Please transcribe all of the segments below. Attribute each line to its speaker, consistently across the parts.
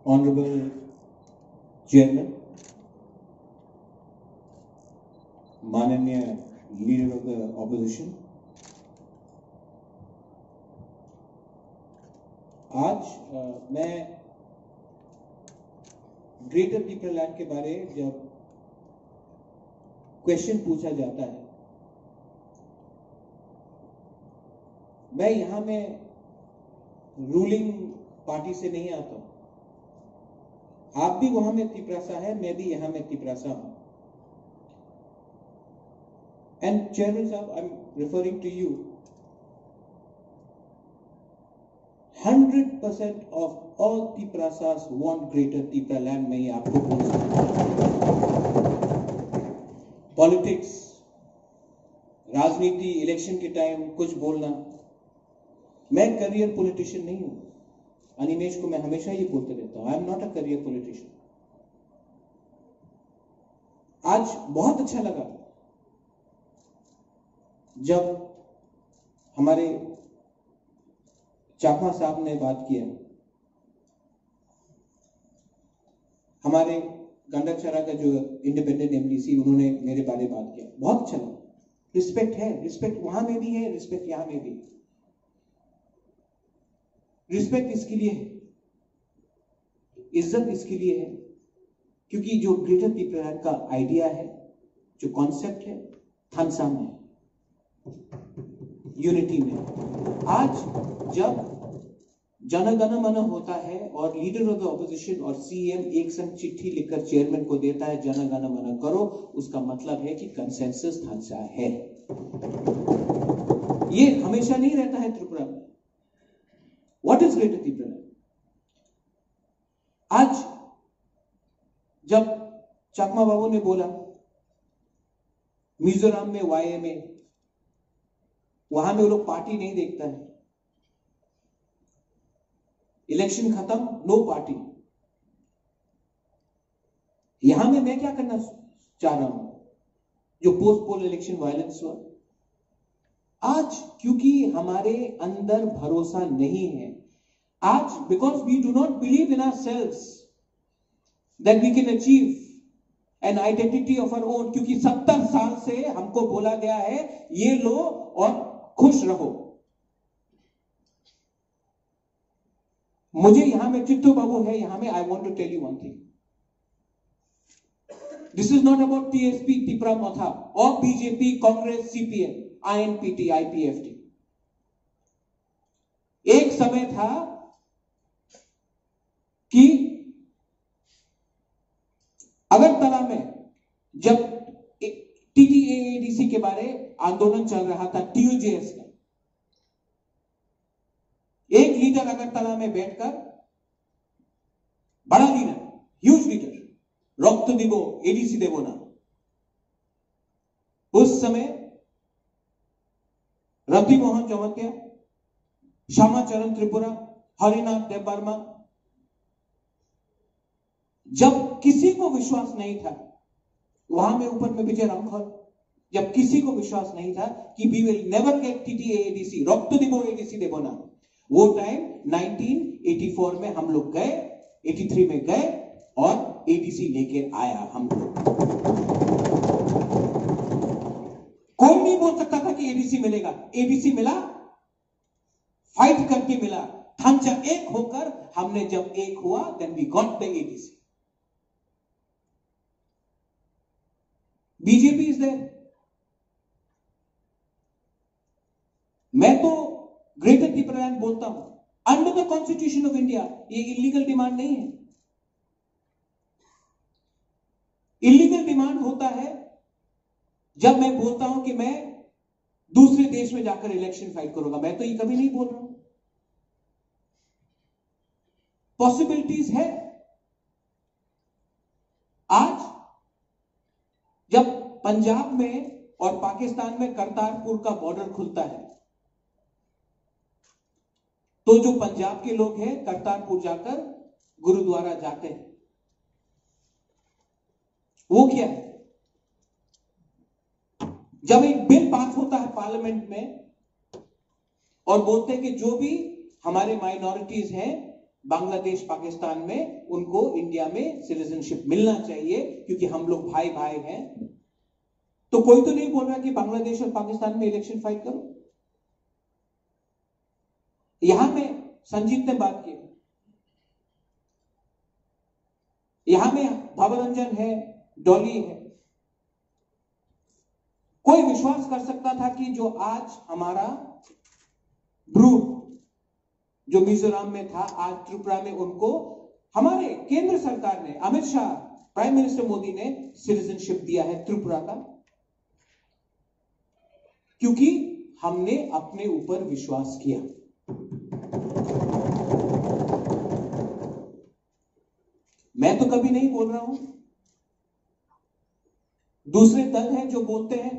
Speaker 1: Honorable Chairman, Mananiya Leader of the Opposition, आज मैं greater पीपललैंड के बारे जब क्वेश्चन पूछा जाता है, मैं यहां में रूलिंग पार्टी से नहीं आता हूं। आप भी वहां में तिपरासा है, मैं भी यहां में तिपरासा हूं। एंड चेयरमैन साहब, I am referring to you. 100% of all Tiprasas want greater Tipraland में ही आपको बोल सकता हूं। पॉलिटिक्स, राजनीति, इलेक्शन के टाइम कुछ बोलना, मैं करियर पॉलिटिशियन नहीं हूं। अनिमेश को मैं हमेशा ये बोलते रहता हूं, I am not a career politician. आज बहुत अच्छा लगा जब हमारे चाकमा साहब ने बात किया, हमारे गंडकचरा का जो इंडिपेंडेंट एमडीसी, उन्होंने मेरे बारे में बात किया, बहुत अच्छा लगा। रिस्पेक्ट है, रिस्पेक्ट वहां में भी है, रिस्पेक्ट यहां में भी है। रिस्पेक्ट इसके लिए है, इज्जत इसके लिए है क्योंकि जो ग्रेटर पीपललैंड का आइडिया है, जो कॉन्सेप्ट है, थानसा में, यूनिटी में। आज जब जनगण मन होता है और लीडर ऑफ द ऑपोजिशन और सीएम एक संग चिट्ठी लिखकर चेयरमैन को देता है, जनगण मन करो, उसका मतलब है कि कंसेंसस थानसा है। ये हमेशा नहीं रहता है त्रिपुरा में। What is greater people land? आज जब चाकमा बाबू ने बोला मिजोरम में वाई में, वहां में वो लोग पार्टी नहीं देखता है, इलेक्शन खत्म, नो पार्टी। यहां में मैं क्या करना चाह रहा हूं, जो पोस्ट पोल इलेक्शन वायलेंस हुआ, आज क्योंकि हमारे अंदर भरोसा नहीं है, आज because we do not believe in ourselves that we can achieve an identity of our own, क्योंकि 70 साल से हमको बोला गया है ये लो और खुश रहो। मुझे यहां में चित्तू बाबू है, यहां में I want to tell you one thing, this is not about TSP, Tipra Motha, और BJP, Congress, CPM, INPT, IPFT. एक समय था कि अगरतला में जब टीटीएडीसी के बारे आंदोलन चल रहा था, टीयूजेएस का एक लीडर अगरतला में बैठकर, बड़ा लीडर, ह्यूज लीडर, रक्त दिबो एडीसी देवो ना, उस समय रवि मोहन चौमकिया, श्यामाचरण त्रिपुरा, हरिनाथ देवबर्मा, जब किसी को विश्वास नहीं था, वहां में ऊपर में विजय रामखल, जब किसी को विश्वास नहीं था कि we will never get TTADC, रक्त दिबो एडीसी देवो ना, वो टाइम 1984 में हम लोग गए, 83 में गए और एडीसी लेके आया हम लोग। कोई नहीं बोल सकता था कि एडीसी मिलेगा, एडीसी मिला, फाइट करके मिला, थानचा एक होकर, हमने जब एक हुआ, then we got the ADC. BJP is there. मैं तो ग्रेटर पीपललैंड बोलता हूं, under the constitution of India ये इलीगल डिमांड नहीं है। इलीगल डिमांड होता है जब मैं बोलता हूं कि मैं दूसरे देश में जाकर इलेक्शन फाइट करूंगा। मैं तो ये कभी नहीं बोल रहा हूं। पॉसिबिलिटीज है। आज जब पंजाब में और पाकिस्तान में करतारपुर का बॉर्डर खुलता है, तो जो पंजाब के लोग हैं करतारपुर जाकर गुरुद्वारा जाते हैं। वो क्या है? जब एक बिल पास होता है पार्लियामेंट में और बोलते हैं कि जो भी हमारे माइनॉरिटीज हैं बांग्लादेश पाकिस्तान में उनको इंडिया में सिटीजनशिप मिलना चाहिए क्योंकि हम लोग भाई भाई हैं। तो कोई तो नहीं बोल रहा कि बांग्लादेश और पाकिस्तान में इलेक्शन फाइट करो। यहां में संजीत ने बात की, यहां में भवरंजन है, डॉली है। कोई विश्वास कर सकता था कि जो आज हमारा ग्रुप जो मिजोरम में था, आज त्रिपुरा में उनको हमारे केंद्र सरकार ने, अमित शाह, प्राइम मिनिस्टर मोदी ने सिटीजनशिप दिया है त्रिपुरा का, क्योंकि हमने अपने ऊपर विश्वास किया। मैं तो कभी नहीं बोल रहा हूं, दूसरे दल हैं जो बोलते हैं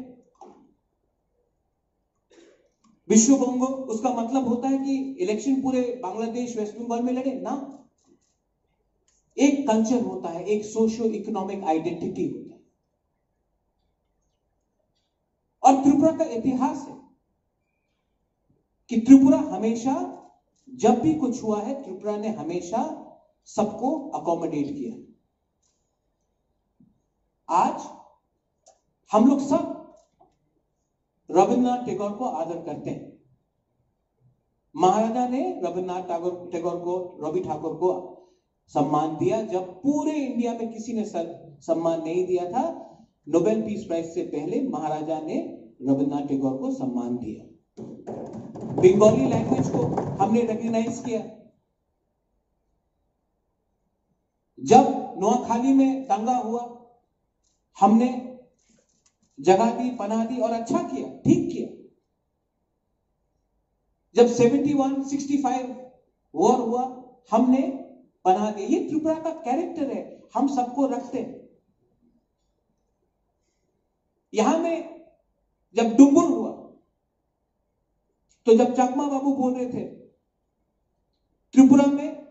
Speaker 1: विश्व बंगो, उसका मतलब होता है कि इलेक्शन पूरे बांग्लादेश वेस्ट बंगाल में लड़े ना। एक कल्चर होता है, एक सोशियो इकोनॉमिक आइडेंटिटी होता है, और त्रिपुरा का इतिहास है कि त्रिपुरा हमेशा, जब भी कुछ हुआ है, त्रिपुरा ने हमेशा सबको अकोमोडेट किया। आज हम लोग सब रविन्द्रनाथ टैगोर को आदर करते हैं। महाराजा ने रविन्द्रनाथ टैगोर को, रवि ठाकुर को सम्मान दिया जब पूरे इंडिया में किसी ने सम्मान नहीं दिया था। नोबेल पीस प्राइज से पहले महाराजा ने रविन्द्रनाथ टैगोर को सम्मान दिया। बंगाली लैंग्वेज को हमने रिकॉग्नाइज किया। जब नोआखाली में दंगा हुआ, हमने जगह दी, पनाह दी और अच्छा किया, ठीक किया। जब 71-65 वॉर हुआ, हमने पनाह दी। ये त्रिपुरा का कैरेक्टर है, हम सबको रखते हैं। यहां में जब डुम्बुर हुआ, तो जब चकमा बाबू बोल रहे थे त्रिपुरा में,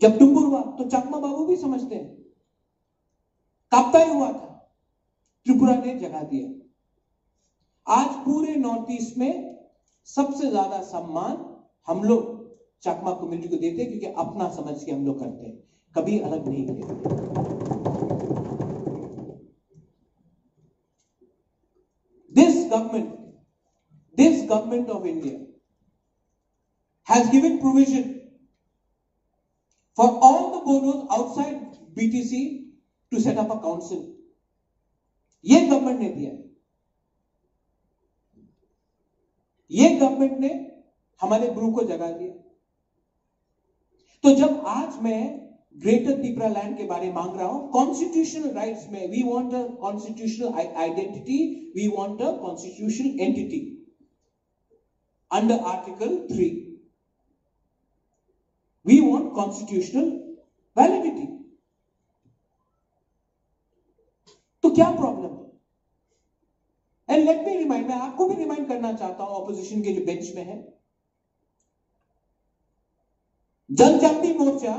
Speaker 1: जब डुम्बुर हुआ तो चकमा बाबू भी समझते हैं। काप्ताई हुआ था, त्रिपुरा ने जगह दिया। आज पूरे नॉर्थ ईस्ट में सबसे ज्यादा सम्मान हम लोग चकमा कम्युनिटी को देते हैं, क्योंकि अपना समझ के हम लोग करते हैं, कभी अलग नहीं करते। This government of India has given provision for all the boroughs outside BTC to set up a council. ये गवर्नमेंट ने दिया है। ये गवर्नमेंट ने हमारे ब्रू को जगा दिया। तो जब आज मैं ग्रेटर त्रिपुरा लैंड के बारे में मांग रहा हूं, कॉन्स्टिट्यूशनल राइट्स में, we want a constitutional identity, we want a constitutional entity under article 3, we want constitutional validity. तो क्या प्रॉब्लम है? एंड लेट मी रिमाइंड, मैं आपको भी रिमाइंड करना चाहता हूं, ऑपोजिशन के जो बेंच में है, जनजाति मोर्चा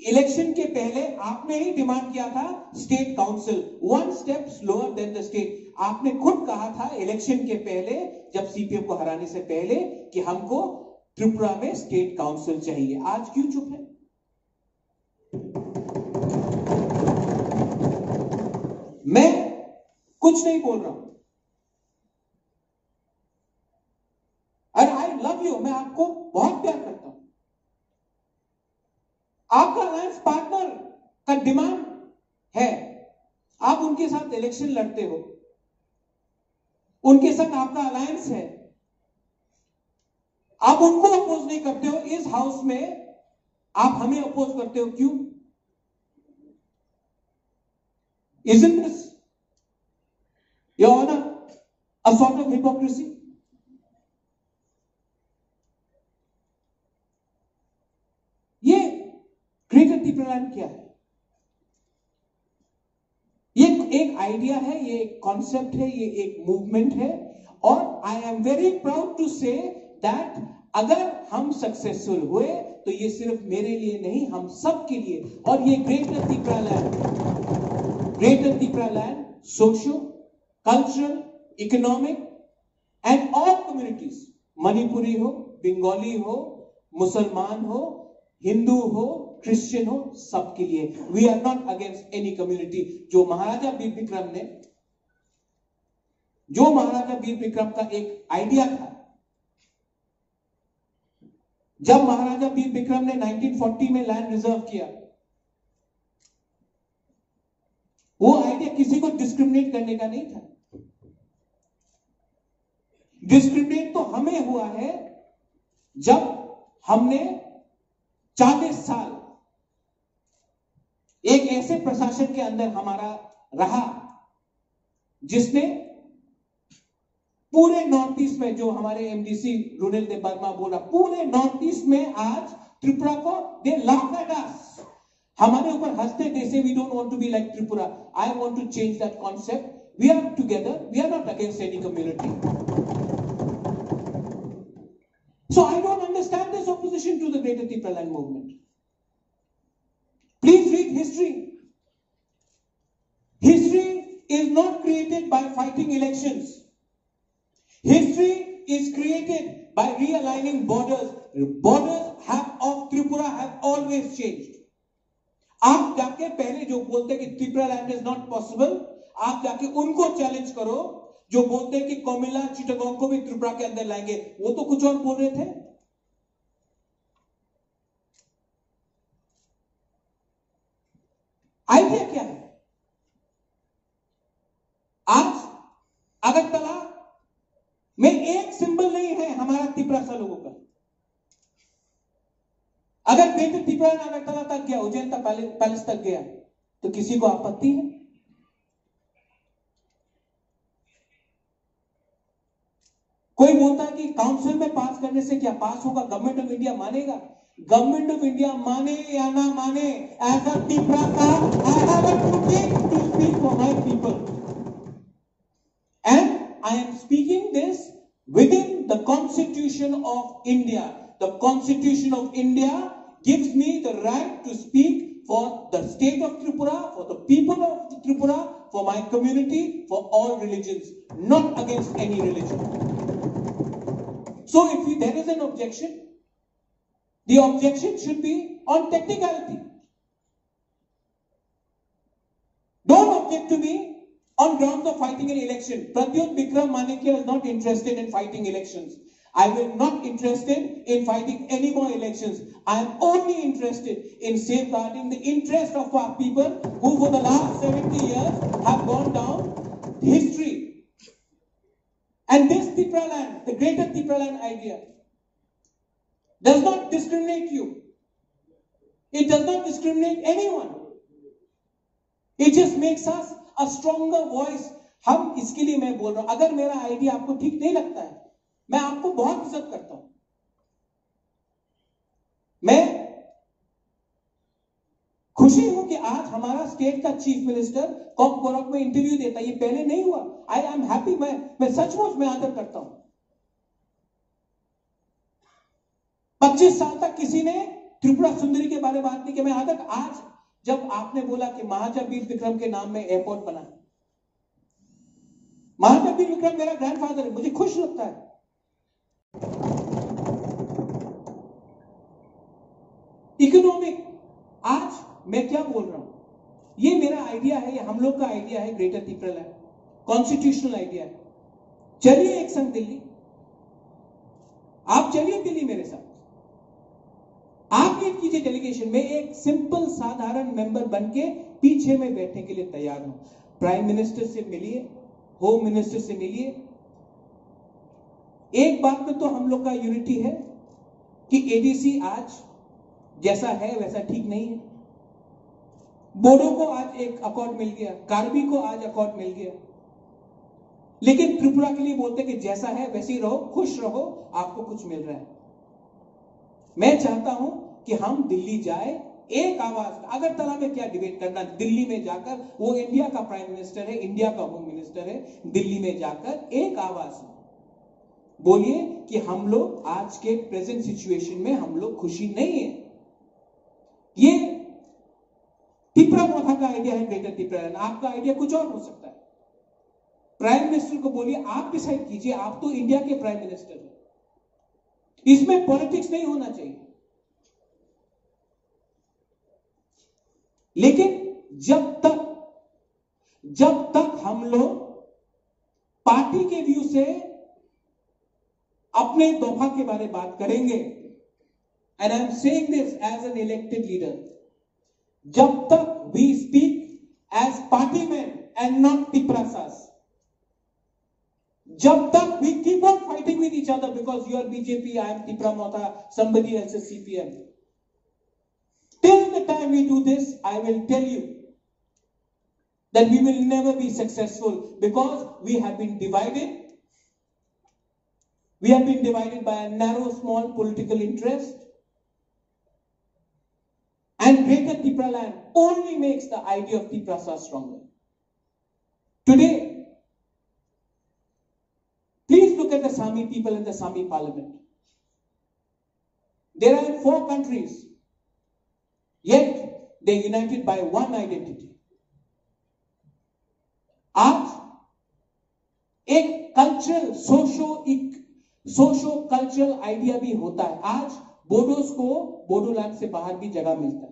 Speaker 1: इलेक्शन के पहले आपने ही डिमांड किया था state council, 1 step slower then the state. आपने खुद कहा था इलेक्शन के पहले, जब सीपीएम को हराने से पहले, कि हमको त्रिपुरा में स्टेट काउंसिल चाहिए। आज क्यों चुप है? मैं कुछ नहीं बोल रहा हूं, और आई लव यू, मैं आपको बहुत प्यार करता हूं। आपका अलायंस पार्टनर का डिमांड है, आप उनके साथ इलेक्शन लड़ते हो, उनके साथ आपका अलायंस है, आप उनको अपोज नहीं करते हो। इस हाउस में आप हमें अपोज करते हो, क्यों? Isn't this, Your Honor, a sort of hypocrisy? ये ग्रेटर त्रिपुरा लैंड क्या है? ये एक आइडिया है, ये एक कॉन्सेप्ट है, ये एक मूवमेंट है, और I am very proud to say that अगर हम सक्सेसफुल हुए तो ये सिर्फ मेरे लिए नहीं, हम सब के लिए। और ये greater Tripura land socio cultural economic and all communities, Manipuri हो, बंगाली हो, मुसलमान हो, हिंदू हो, क्रिश्चियन हो, सबके लिए। We are not against any community. जो महाराजा वीर विक्रम का एक आइडिया था, जब महाराजा वीर विक्रम ने 1940 में लैंड रिजर्व किया, वो आइडिया किसी को डिस्क्रिमिनेट करने का नहीं था। डिस्क्रिमिनेट तो हमें हुआ है जब हमने 40 साल एक ऐसे प्रशासन के अंदर हमारा रहा जिसने पूरे नॉर्थ ईस्ट में, जो हमारे एमडीसी रुनेल देव वर्मा बोला, पूरे नॉर्थ ईस्ट में आज त्रिपुरा को दे लाफ एट अस, हमारे ऊपर हंसते थे, so we don't want to be like Tripura. I want to change that concept. We are together, we are not against any community. So I don't understand this opposition to the Greater Tipraland movement. Please read history. History is not created by fighting elections. History is created by realigning borders. Borders of Tripura have always changed. आप जाके पहले जो बोलते कि Tripura land is not possible, आप जाके उनको challenge करो जो बोलते हैं कि कोमिला चिटागोंग को भी त्रिपुरा के अंदर लाएंगे। वो तो कुछ और बोल रहे थे। आइडिया क्या है? आज अगरतला में एक सिंबल नहीं है हमारा त्रिपुरा लोगों का। अगर ग्रेटर त्रिपुरा अगरतला तक गया, उज्जैन तक पैलेस तक गया, तो किसी को आपत्ति है? कोई बोलता है कि काउंसिल में पास करने से क्या पास होगा? गवर्नमेंट ऑफ इंडिया मानेगा? गवर्नमेंट ऑफ इंडिया माने या ना माने, एज अ त्रिपुरा का I have a duty to speak for my people, and I am speaking this within the constitution of India. The constitution of India gives me the right to speak for the state of Tripura, for the people of Tripura, for my community, for all religions, not against any religion. So if there is an objection, the objection should be on technicality. Don't object to me on grounds of fighting an election. Pradyut Vikram Manikya is not interested in fighting elections. I will not interested in fighting any more elections. I am only interested in safeguarding the interest of our people who for the last 70 years have gone down history. And this Tripura land, the Greater Tripura land idea, does not discriminate you. It does not discriminate anyone. It just makes us a stronger voice. हम इसके लिए मैं बोल रहा हूं, अगर मेरा idea आपको ठीक नहीं लगता है, मैं आपको बहुत इज्जत करता हूं। मैं खुशी हूं कि आज हमारा स्टेट का चीफ मिनिस्टर कॉकबोरॉक में इंटरव्यू देता है। ये पहले नहीं हुआ। I am happy. मैं सचमुच में आदर करता हूं। 25 साल तक किसी ने त्रिपुरा सुंदरी के बारे में बात नहीं की। मैं आदर, आज जब आपने बोला कि महाराजा वीर विक्रम के नाम में एयरपोर्ट बना, महाराजा वीर विक्रम मेरा ग्रैंडफादर है, मुझे खुश लगता है। इकोनॉमिक, आज मैं क्या बोल रहा हूं, ये मेरा आइडिया है, ये हम लोग का आइडिया है। Greater Tripura land constitutional idea है। चलिए एक संग दिल्ली, आप चलिए दिल्ली मेरे साथ, आप लीड कीजिए डेलीगेशन में। एक सिंपल साधारण मेंबर बनके पीछे में बैठने के लिए तैयार हूं। प्राइम मिनिस्टर से मिलिए, होम मिनिस्टर से मिलिए। एक बात में तो हम लोग का यूनिटी है कि एडीसी आज जैसा है वैसा ठीक नहीं है। बोडो को आज एक अकॉर्ड मिल गया, कार्बी को आज अकॉर्ड मिल गया, लेकिन त्रिपुरा के लिए बोलते कि जैसा है वैसे ही रहो, खुश रहो, आपको कुछ मिल रहा है। मैं चाहता हूं कि हम दिल्ली जाए एक आवाज। अगरतला में क्या डिबेट करना, दिल्ली में जाकर, वो इंडिया का प्राइम मिनिस्टर है, इंडिया का होम मिनिस्टर है, दिल्ली में जाकर एक आवाज बोलिए कि हम लोग आज के प्रेजेंट सिचुएशन में हम लोग खुशी नहीं है। ये त्रिपुरा मोथा का आइडिया है, ग्रेटर त्रिपुरा। आपका आइडिया कुछ और हो सकता है। प्राइम मिनिस्टर को बोलिए, आप डिसाइड कीजिए, आप तो इंडिया के प्राइम मिनिस्टर हैं। इसमें पॉलिटिक्स नहीं होना चाहिए। लेकिन जब तक हम लोग पार्टी के व्यू से अपने दोफा के बारे में बात करेंगे, and I am saying this as an elected leader, जब तक we speak as party man and not Tiprasas, जब तक we keep on fighting with each other because you are BJP, I am Tipra Motha, somebody else is CPM. Till the time we do this, I will tell you that we will never be successful because we have been divided. We have been divided by a narrow, small political interest. And Greater Tipra land only makes the idea of Tiprasa stronger. Today, please look at the Sami people in the Sami parliament. There are 4 countries, yet they are united by one identity. आज एक cultural socio cultural idea भी होता है। आज बोडोस को बोडोलैंड से बाहर भी जगह मिलता है।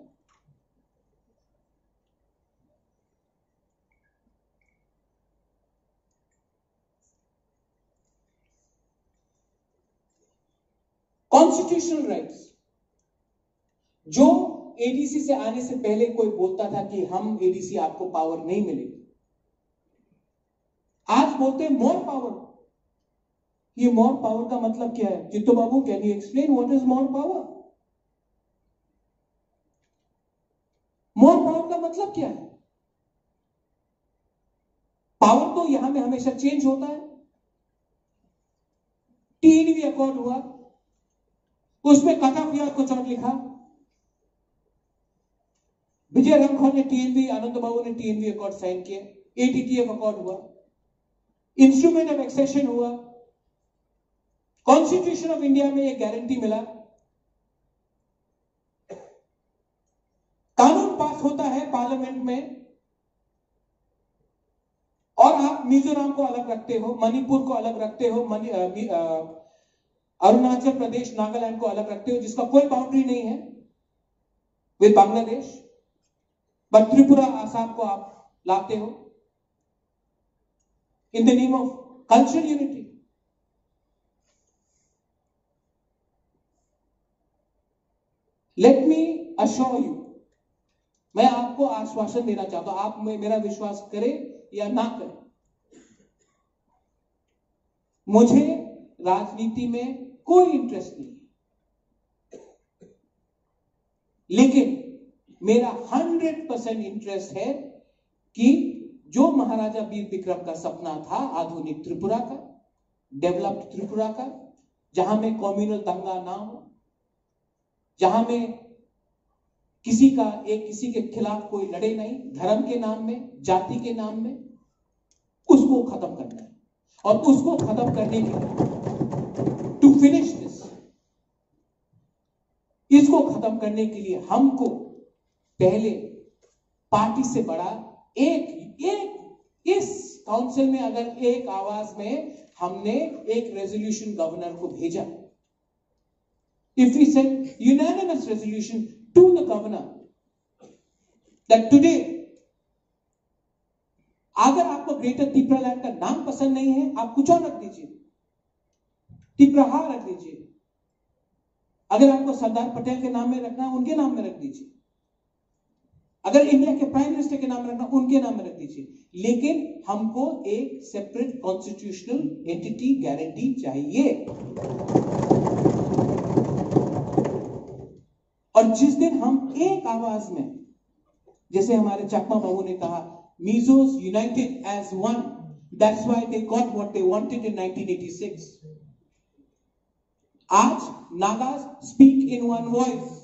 Speaker 1: कॉन्स्टिट्यूशनल राइट्स, जो एडीसी से आने से पहले कोई बोलता था कि हम एडीसी आपको पावर नहीं मिलेगी, आज बोलते हैं मोर पावर। ये मोर पावर का मतलब क्या है? Jitto babu, can you explain what is more power? More power का मतलब क्या है? पावर तो यहां में हमेशा चेंज होता है। टीएनवी अकॉर्ड हुआ, उसमें कट ऑफ ईयर कुछ और लिखा। विजय रंखौर ने टीएनवी, आनंद बाबू ने टीएनवी अकॉर्ड साइन किया, एटीटीएफ अकॉर्ड हुआ, इंस्ट्रूमेंट ऑफ एक्सेशन हुआ, कॉन्स्टिट्यूशन ऑफ इंडिया में एक गारंटी मिला, कानून पास होता है पार्लियामेंट में, और आप मिजोरम को अलग रखते हो, मणिपुर को अलग रखते हो, अरुणाचल प्रदेश, नागालैंड को अलग रखते हो, जिसका कोई बाउंड्री नहीं है विद बांग्लादेश, बट त्रिपुरा, आसाम को आप लाते हो in the name of cultural unity. Let me assure you, मैं आपको आश्वासन देना चाहता हूं, आप मेरा विश्वास करें या ना करें, मुझे राजनीति में कोई इंटरेस्ट नहीं, लेकिन मेरा 100% इंटरेस्ट है कि जो महाराजा वीर विक्रम का सपना था, आधुनिक त्रिपुरा का, डेवलप्ड त्रिपुरा का, जहां में कम्युनल दंगा ना हो, जहां में किसी के खिलाफ कोई लड़े नहीं, धर्म के नाम में, जाति के नाम में, उसको खत्म करना है। और उसको खत्म करने के लिए, टू फिनिश दिस, इसको खत्म करने के लिए हमको पहले पार्टी से बड़ा एक इस काउंसिल में अगर एक आवाज में हमने एक रेजोल्यूशन गवर्नर को भेजा, if we send unanimous resolution to the governor that today, अगर आपको ग्रेटर तिपरा लैंड का नाम पसंद नहीं है, आप कुछ और रख दीजिए, तिपराहा रख दीजिए। अगर आपको सरदार पटेल के नाम में रखना है, उनके नाम में रख दीजिए। अगर इंडिया के प्राइम मिनिस्टर के नाम में रखना, उनके नाम में रख दीजिए। लेकिन हमको एक सेपरेट कॉन्स्टिट्यूशनल एंटिटी गारंटी चाहिए। और जिस दिन हम एक आवाज में, जैसे हमारे चकमा बाबू ने कहा, Mizos united as one, that's why they got what they wanted in 1986. आज Nagas speak in one voice,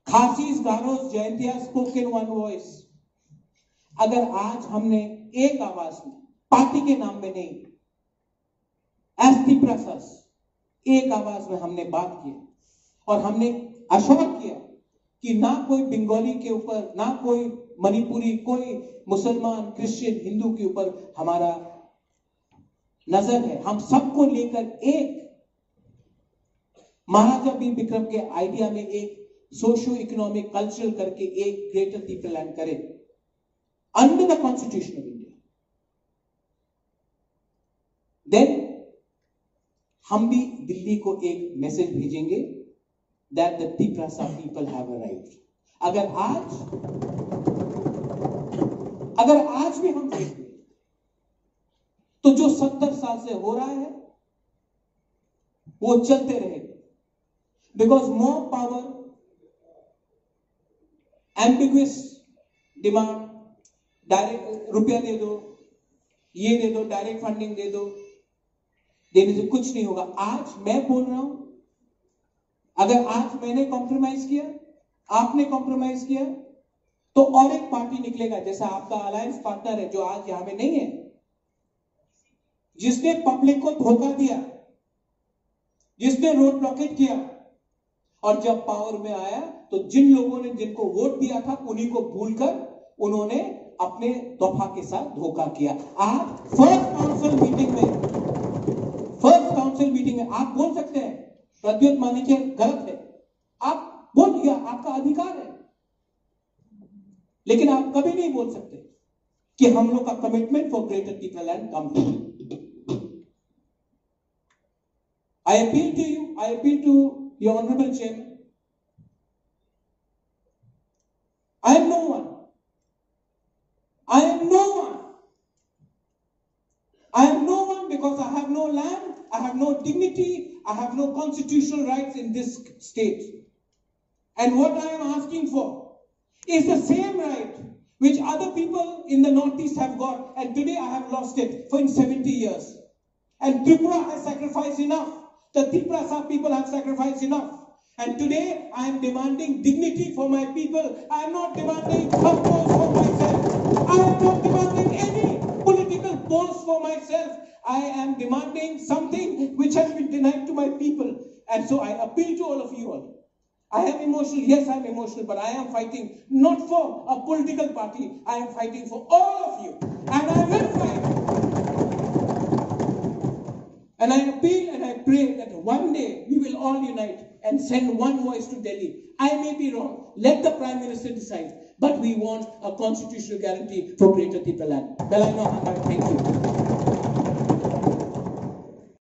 Speaker 1: Khasis, Garos, Jaintia spoke in one voice. अगर आज हमने एक आवाज में, पार्टी के नाम में नहीं, as तिप्रासास, एक आवाज में हमने बात की और हमने अश्योर किया कि ना कोई बंगाली के ऊपर, ना कोई मणिपुरी, कोई मुसलमान, क्रिश्चियन, हिंदू के ऊपर हमारा नजर है, हम सबको लेकर एक महाराजा वीर विक्रम के आइडिया में एक सोशियो इकोनॉमिक कल्चरल करके एक ग्रेटर पीपललैंड करे under the constitution of India, then हम भी दिल्ली को एक मैसेज भेजेंगे that the Tiprasa people have arrived. अगर आज भी हम देखें तो जो 70 साल से हो रहा है वो चलते रहेगा, because more power, ambiguous demand, direct रुपया दे दो, ये दे दो, डायरेक्ट फंडिंग दे दो, देने से कुछ नहीं होगा। आज मैं बोल रहा हूं, अगर आज मैंने कॉम्प्रोमाइज किया, आपने कॉम्प्रोमाइज किया, तो और एक पार्टी निकलेगा, जैसा आपका अलायंस पार्टनर है जो आज यहां में नहीं है, जिसने पब्लिक को धोखा दिया, जिसने रोड ब्लॉकेट किया, और जब पावर में आया तो जिन लोगों ने जिनको वोट दिया था उन्हीं को भूलकर उन्होंने अपने दफा के साथ धोखा किया। आज फर्स्ट काउंसिल मीटिंग में आप बोल सकते हैं प्रद्युत मानिक्य गलत है, आप बोल दिया, आपका अधिकार है, लेकिन आप कभी नहीं बोल सकते कि हम लोग का commitment for greater people land complete. I appeal to your honorable chairman. I am no one. I am no one because I have no land, I have no dignity, I have no constitutional rights in this state. And what I am asking for is the same right which other people in the Northeast have got, and today I have lost it for 70 years. And Tripura has sacrificed enough. The Tiprasa people have sacrificed enough. And today I am demanding dignity for my people. I am not demanding some post for myself. I am not demanding any political post for myself. I am demanding something which has been denied to my people. And so I appeal to all of you all. I am emotional. Yes, I am emotional, but I am fighting not for a political party. I am fighting for all of you. And I will fight. And I appeal and I pray that one day we will all unite and send one voice to Delhi. I may be wrong. Let the Prime Minister decide. But we want a constitutional guarantee for Greater Tipaland. Thank you.